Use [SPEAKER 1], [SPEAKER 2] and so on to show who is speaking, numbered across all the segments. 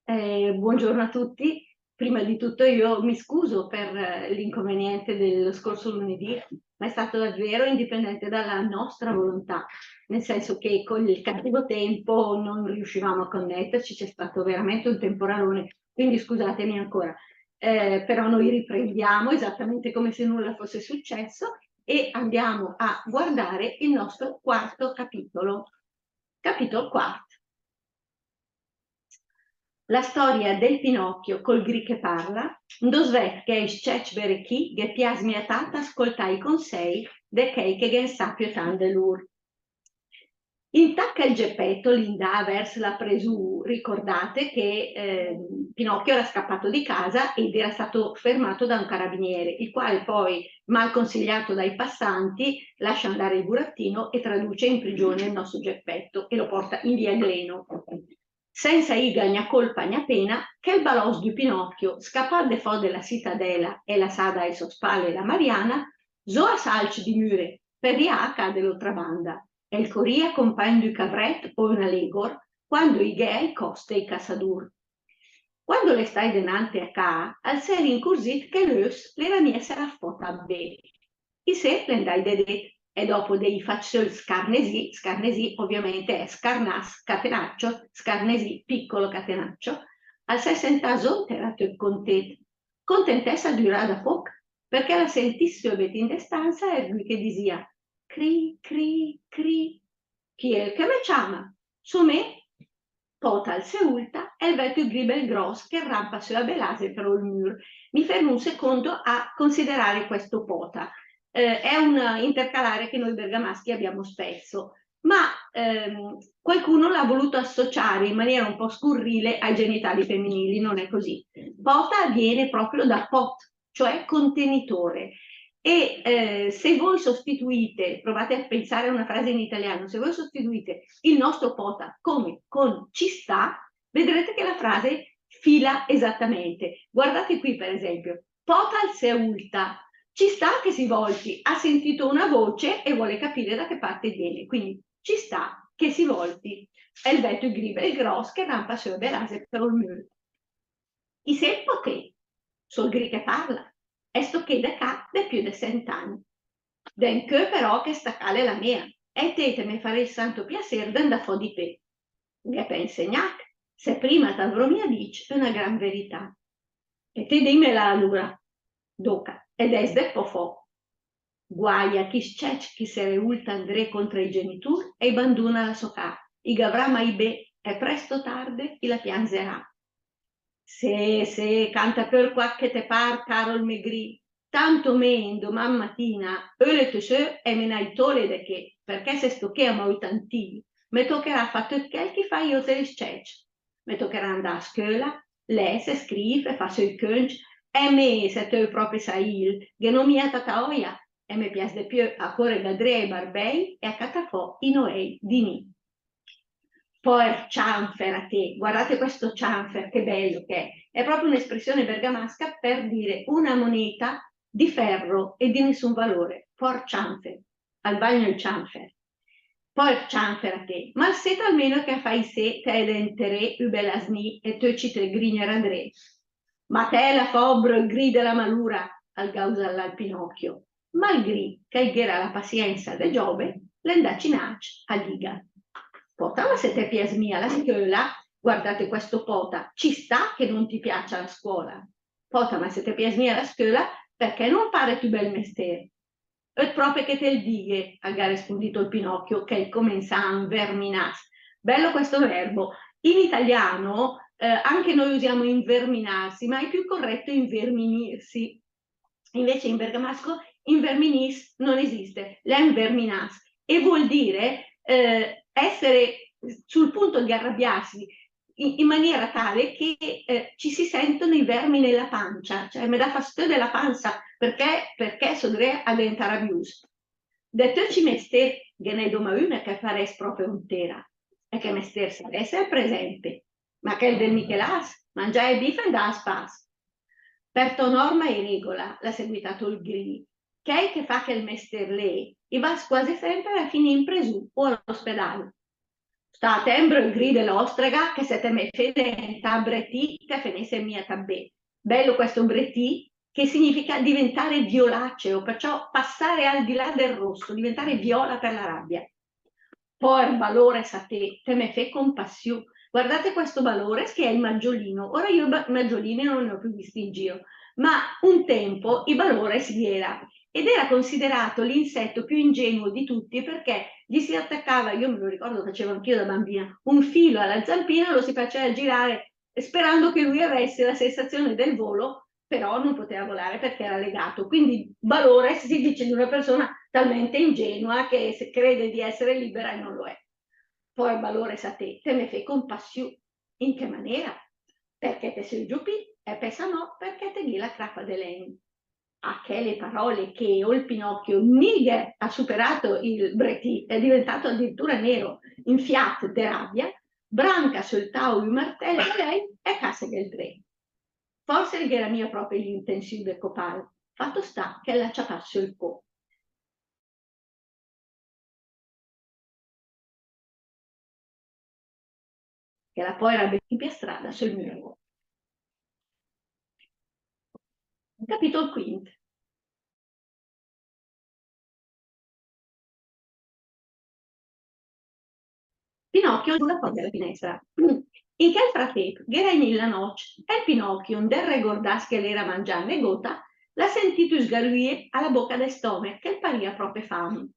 [SPEAKER 1] Buongiorno a tutti. Prima di tutto io mi scuso per l'inconveniente dello scorso lunedì, ma è stato davvero indipendente dalla nostra volontà, nel senso che con il cattivo tempo non riuscivamo a connetterci, c'è stato veramente un temporalone, quindi scusatemi ancora. Però noi riprendiamo esattamente come se nulla fosse successo e andiamo a guardare il nostro quarto capitolo. Capitolo quarto. La storia del Pinocchio col gri che parla, dosvet che è scec chi, che piasmi a tata ascoltai consei, de chei che gen sapio tan de lur. Intacca il geppetto, Linda verso la presù, ricordate che Pinocchio era scappato di casa ed era stato fermato da un carabiniere, il quale poi, mal consigliato dai passanti, lascia andare il burattino e traduce in prigione il nostro geppetto e lo porta in via Gleno. Senza iga gna colpa gna pena, che il balos di Pinocchio, scappando fo della cittadela e la sada ai sospale la Mariana, zoa salci di mure, per riaca dell'altra banda e il coria compagno di Cavret o una Legor, quando i gay coste i cassadur. Quando le stai denante a ca, al ser incursit che l'us le ranie sarà fota be. I se l'endai dedet, e dopo dei facciol scarnesi ovviamente è scarnas, catenaccio, scarnesi, piccolo catenaccio, al sessentaso terato content. Contentessa durà da poc, perché la sentissimo bet in destanza e lui che disia, cri, cri, cri, chi è che me chiama? Su me, total se ulta, e il vecchio gribel gross che rampa sulla belase per il mur. Mi fermo un secondo a considerare questo pota. È un intercalare che noi bergamaschi abbiamo spesso, ma qualcuno l'ha voluto associare in maniera un po' scurrile ai genitali femminili, non è così. Pota viene proprio da pot, cioè contenitore. E se voi sostituite, provate a pensare a una frase in italiano, se voi sostituite il nostro pota come con ci sta, vedrete che la frase fila esattamente. Guardate qui per esempio, potal se ulta, ci sta che si volti, ha sentito una voce e vuole capire da che parte viene, quindi ci sta che si volti. È il vetto gribe il gross che rampa sulle berase per il mur. I se poté, sul gri che parla, e sto che da ca da più di 100 anni. Den che però che sta cale la mia, e te me fare il santo piacere da fo di pe. Che pe insegnac, se prima t'avrò mia dic una gran verità. E te dimmela allora, doca, ed es de po fo. Guai a chi scec chi se reulta André contra i genitur e banduna la socà, i gavrà mai be, e presto tarde i la piangerà. Se canta per qua che te par, Carol Megri, tanto me domani mattina, öle te se e me n'hai tole de che, perché se sto che a moi tanti, me toccherà fatto quel che fa io te riscec. Me toccherà andare a scuola, lese, scrive, fa il cunch, e me se te proprio sai il, che non mi è tata oia, e mi piace di più a corre da Dre e Barbei e a catafò i Noei di Ni. Poi cianfer a te, guardate questo cianfer, che bello che è proprio un'espressione bergamasca per dire una moneta di ferro e di nessun valore, por cianfer, al bagno il cianfer. Por cianfer a te, ma se almeno che fai se te edentere ubelasni e te ci te grigner andre. Ma te la fobro il gri della malura, al gausa al Pinocchio, ma il gri che era la pazienza de Giove, l'endacinac a liga. Pota, ma se te piasmia la scuola, guardate questo pota, ci sta che non ti piaccia la scuola. Pota, ma se te piasmia la scuola, perché non pare più bel mestiere? E proprio che te il dighe, ha rispondito il Pinocchio, che il comensan verminas. Bello questo verbo. In italiano anche noi usiamo inverminarsi, ma è più corretto inverminirsi. Invece in bergamasco inverminis non esiste, l'inverminas e vuol dire essere sul punto di arrabbiarsi in maniera tale che ci si sentono i vermi nella pancia, cioè mi dà fastidio la panza perché sodrei a diventare abbius. Detto ci mester, che ne doma una che fares proprio intera, e che mester sa essere presente, ma che il del Michelas, mangiare bife da spas. Per to norma e regola, l'ha seguitato il Gri, che è che fa che il mester lei, e va quasi sempre a finire in presù o all'ospedale. sta a tembro il gri dell'ostrega che se te me fede ta bretì te fenesse mia tabè. Bello questo bretì che significa diventare violaceo, perciò passare al di là del rosso, diventare viola per la rabbia. Poi valore sa te me fe compassione. Guardate questo valore che è il maggiolino. Ora io i maggiolini non ne ho più visti in giro, ma un tempo il valore si era ed era considerato l'insetto più ingenuo di tutti perché gli si attaccava, io me lo ricordo, facevo anch'io da bambina, un filo alla zampina, lo si faceva girare sperando che lui avesse la sensazione del volo, però non poteva volare perché era legato. Quindi valore si dice di una persona talmente ingenua che se crede di essere libera e non lo è. Poi valore sa te me fai compassione. In che maniera? Perché te sei giù e pensa no, perché te ghi la crapa dell'en. A che le parole che o il Pinocchio nighe ha superato il Bretì, è diventato addirittura nero, in fiat de rabbia, branca sul tau il martello e lei e casse il dre. Forse che era mia proprio l'intenzione del copare, fatto sta che la ciapasse il po'. Che la poi era in strada sul muro. Capitolo quinto. Pinocchio sulla porta della finestra. In quel frattempo, Geraint la noce, e Pinocchio, un del regordas che l'era mangiando e gota, l'ha sentito sgarruire alla bocca del stomaco, che paria proprio fame.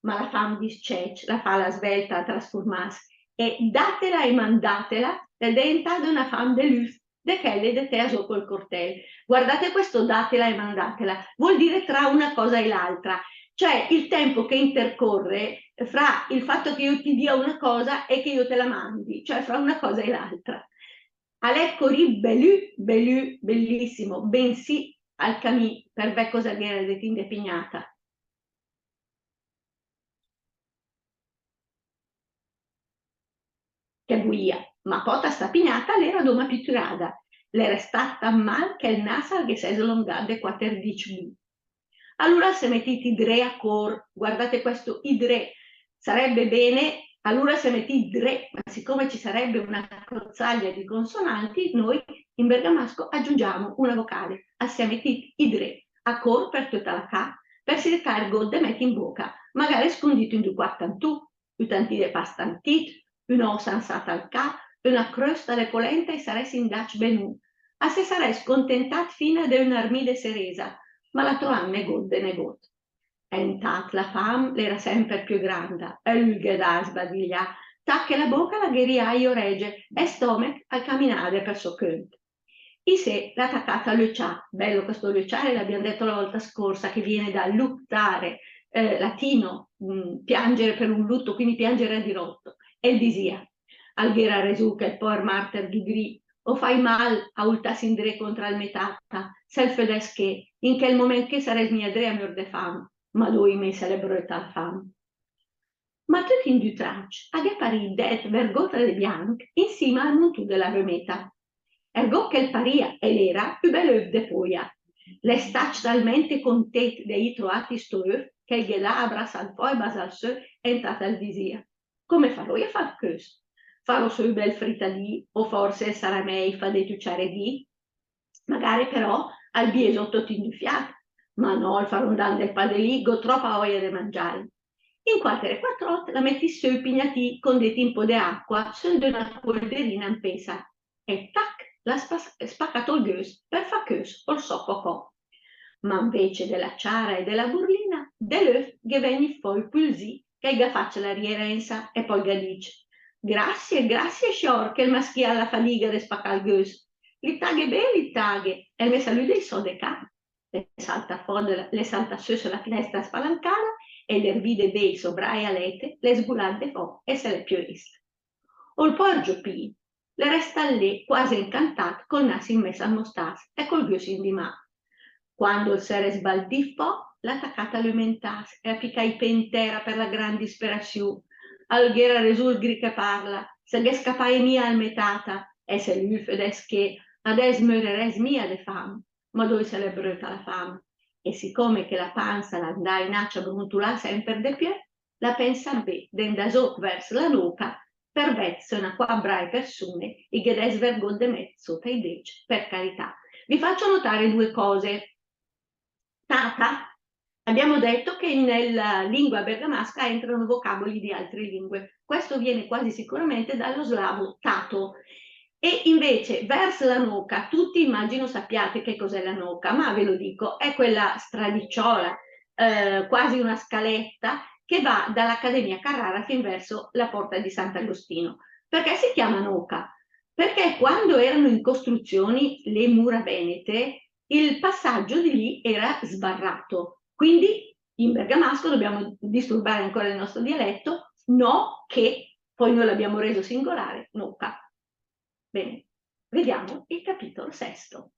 [SPEAKER 1] Ma la fame di Scec la fa la svelta a trasformarsi, e datela e mandatela, è diventata una fame de luf, de quelle de te sopra il cortello. Guardate questo datela e mandatela, vuol dire tra una cosa e l'altra, cioè il tempo che intercorre fra il fatto che io ti dia una cosa e che io te la mandi, cioè fra una cosa e l'altra. Alecori bellu, bellissimo, bensì al camì per be cosa viene de tinde pignata. Che buia, ma pota sta pignata l'era doma pitturada, l'era stata mal che il nasa che si slongade 14 bu. Allora se mettete idre a cor, guardate questo idre, sarebbe bene, allora se metti idre, ma siccome ci sarebbe una crozzaglia di consonanti, noi in bergamasco aggiungiamo una vocale, assieme metti idre, a cor per tutta la K, per cercare il de metti in bocca, magari scondito in due quartantù, più tanti de pastantit, una sansata al K, una crosta le polenta e saresti in Dutch benù, a se sarei scontentat fino ad un'armide seresa, ma la tua ne godde ne god. E intanto la fam era sempre più grande, e lui che da sbadiglia, tacche la bocca la gheriaio regge, e stomac al camminare per suo conto. I se l'ha attaccata a lucià, bello questo luciare, l'abbiamo detto la volta scorsa, che viene da luttare, latino, piangere per un lutto, quindi piangere a dirotto, e disia, alghera resuca il por marter di gri, o fai mal a ulta sindre contra il metata, self che in quel momento che sares mia drea mur de fam, ma lui mi celebro tal fam. Ma tutti in du tracci, a pari det vergota de bianc, insieme al montu della remeta. Ergo che il paria e l'era più bello de poia. Le stac talmente contet dei trovati stor che il ghedabra sal poi basal su è entrata al disia. Come farò io a far questo? Farò sul bel fritadì o forse sarà mei fa dei tucciare di? Magari però al biesotto ti infiato, ma no, il farondàn del padeligo, troppa voglia di mangiare. In 4 la metti su pignati con dei timpo di acqua su di una polverina appesa e tac, l'ha spaccato il gus per fa cus o so cocò. Ma invece della ciara e della burlina, dell'œuf che veni poi pulsi che ga faccia la rierenza e poi ga dice grazie, scior, che il maschia alla faliga de spacca il gus. Li taghe bene, li taghe, e me saluta i so de ca. Le salta su sulla finestra spalancata e le vide bei sobrai a lete, le sbulante fo e se le pioriste. O il porgio pi, le resta lì quasi incantato col naso in messa al mostasso e col gus in di mano. Quando il sere sbaldiffò, l'attaccata le mentas e appicai pentera per la gran disperazione. Alghera resul gri che parla, se che scappai mia al metata, e se lui fedes che ades meureres mia de fam, ma dove se le bruta la fam. E siccome che la panza l'andai in accia brontolà sempre de più, la pensa be, dendasò verso la nuca, pervezzono qua brae persone e che desvergon de me sotto i dec, per carità. Vi faccio notare due cose. Tata, abbiamo detto che nella lingua bergamasca entrano vocaboli di altre lingue. Questo viene quasi sicuramente dallo slavo tato. E invece verso la noca, tutti immagino sappiate che cos'è la noca, ma ve lo dico, è quella stradiciola, quasi una scaletta, che va dall'Accademia Carrara fin verso la porta di Sant'Agostino. Perché si chiama noca? Perché quando erano in costruzioni le mura venete, il passaggio di lì era sbarrato. Quindi in bergamasco dobbiamo disturbare ancora il nostro dialetto, no che, poi noi l'abbiamo reso singolare, noca. Bene, vediamo il capitolo sesto.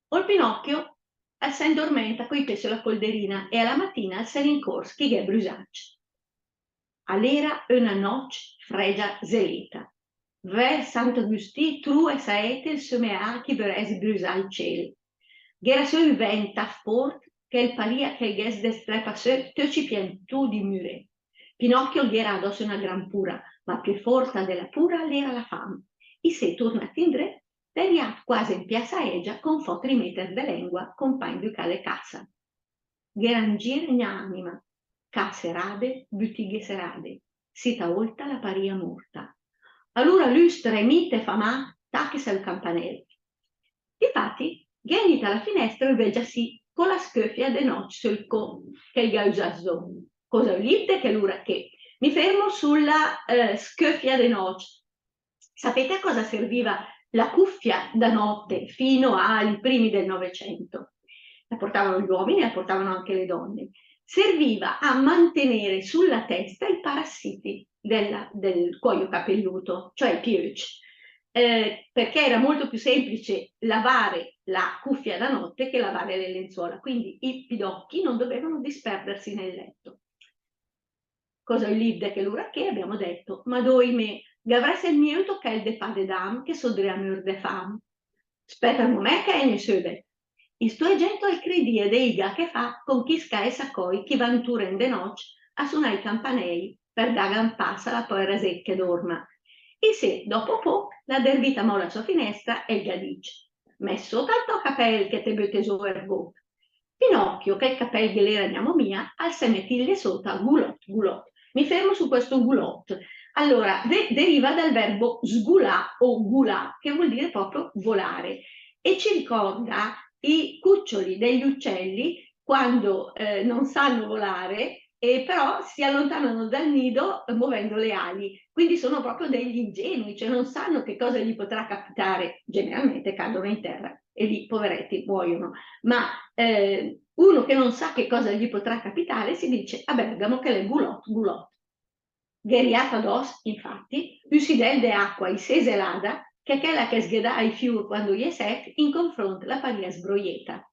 [SPEAKER 1] O il Pinocchio si addormenta coi pesce la polderina e alla mattina se rincors chi è brusaccio. All'era una noce fregia zeleta. Ver Sant'Agustì true saete il sommear chi veres brusa al cielo. Gera sul venta fort che il palia che ges destrepa se te ci piantu di mure. Pinocchio gera addosso una gran pura, ma più forza della pura l'era la fame. I se tornati in dre, teriat quasi in piazza Egia con fotri meter de lengua, compagno di cale cassa. Gerangir anima, caserade, butighe serade, sita olta la paria morta. Allora lustre mite famà, tacchis al campanello. Difatti, ghenita alla finestra e veggia sì, con la scoffia de noc sul co, che il gausazzò. Cosa ulite che l'ura che? Mi fermo sulla scoffia de noc. Sapete a cosa serviva la cuffia da notte fino ai primi del Novecento? La portavano gli uomini, la portavano anche le donne. Serviva a mantenere sulla testa i parassiti del cuoio capelluto, cioè i pioci, perché era molto più semplice lavare la cuffia da notte che lavare le lenzuola, quindi i pidocchi non dovevano disperdersi nel letto. Cosa il libro che l'ura che abbiamo detto, ma doi me, gavresse il mio che de fa de dam, che sodrea mur de fam. Aspetta un momento che è ne söde. Il tuo agento al credie deiga che fa con chi scae sacoi, chi vantura in de noc, a suonare i campanei, per dagan passa la poi rasecche dorma. E se, dopo po', la dervita mola la sua finestra e gli dice, messo tanto capel che te beteso ergo. Pinocchio, che il capel gliela andiamo mia, al semetille sotto, gulot, gulot. Mi fermo su questo gulot. Allora, deriva dal verbo sgulà o gulà, che vuol dire proprio volare, e ci ricorda i cuccioli degli uccelli quando non sanno volare, e però si allontanano dal nido muovendo le ali, quindi sono proprio degli ingenui, cioè non sanno che cosa gli potrà capitare, generalmente cadono in terra e lì poveretti muoiono, ma uno che non sa che cosa gli potrà capitare si dice a Bergamo che è gulot, gulot. Gheriata dos, infatti, usidel de acqua i seselada, che è quella che sgheda i fiur quando gli è sec, in confronto la paria sbroieta.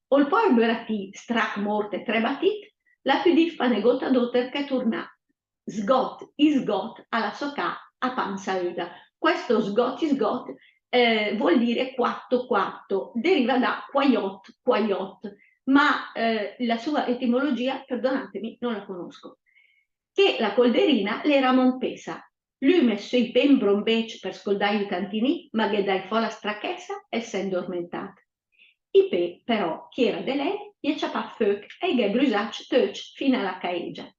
[SPEAKER 1] O il poi berati strac morte trebatit, la più diffane gota doter che torna sgot, isgot alla soca a panza uda. Questo sgot, isgot vuol dire quatto, quatto, deriva da quaiot, quaiot, ma la sua etimologia, perdonatemi, non la conosco. Che la colderina l'era montesa. Lui messo i pembro bec per scaldare i cantini, ma che dai fola stracchessa e si è addormentata. I pe, però, chi era de lei, gli ciapà föc e ghe brusac töc fino alla caegia.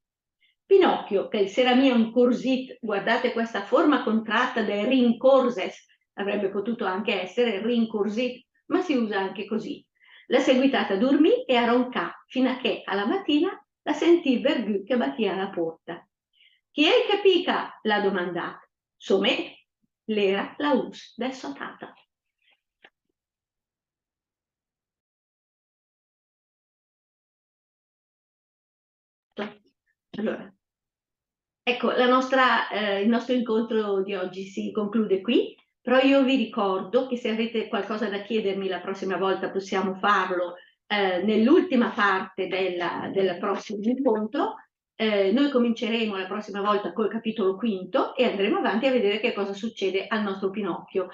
[SPEAKER 1] Pinocchio, che il seramia un corsit, guardate questa forma contratta del rincorses, avrebbe potuto anche essere rincorsit, ma si usa anche così. La seguitata dormì e arroncà fino a che alla mattina la sentì Vergù che battia alla porta. Chi è che pica? L'ha domandata. Somè, l'era la us del sotata. Allora, ecco, il nostro incontro di oggi si conclude qui, però io vi ricordo che se avete qualcosa da chiedermi la prossima volta possiamo farlo nell'ultima parte del prossimo incontro. Noi cominceremo la prossima volta col capitolo quinto e andremo avanti a vedere che cosa succede al nostro Pinocchio.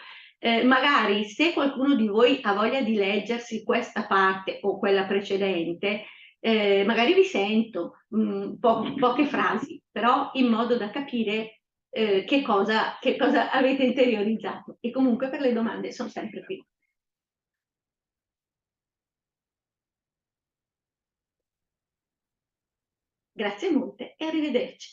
[SPEAKER 1] Magari se qualcuno di voi ha voglia di leggersi questa parte o quella precedente, magari vi sento poche frasi però in modo da capire che cosa avete interiorizzato. E comunque per le domande sono sempre qui. Grazie molte e arrivederci.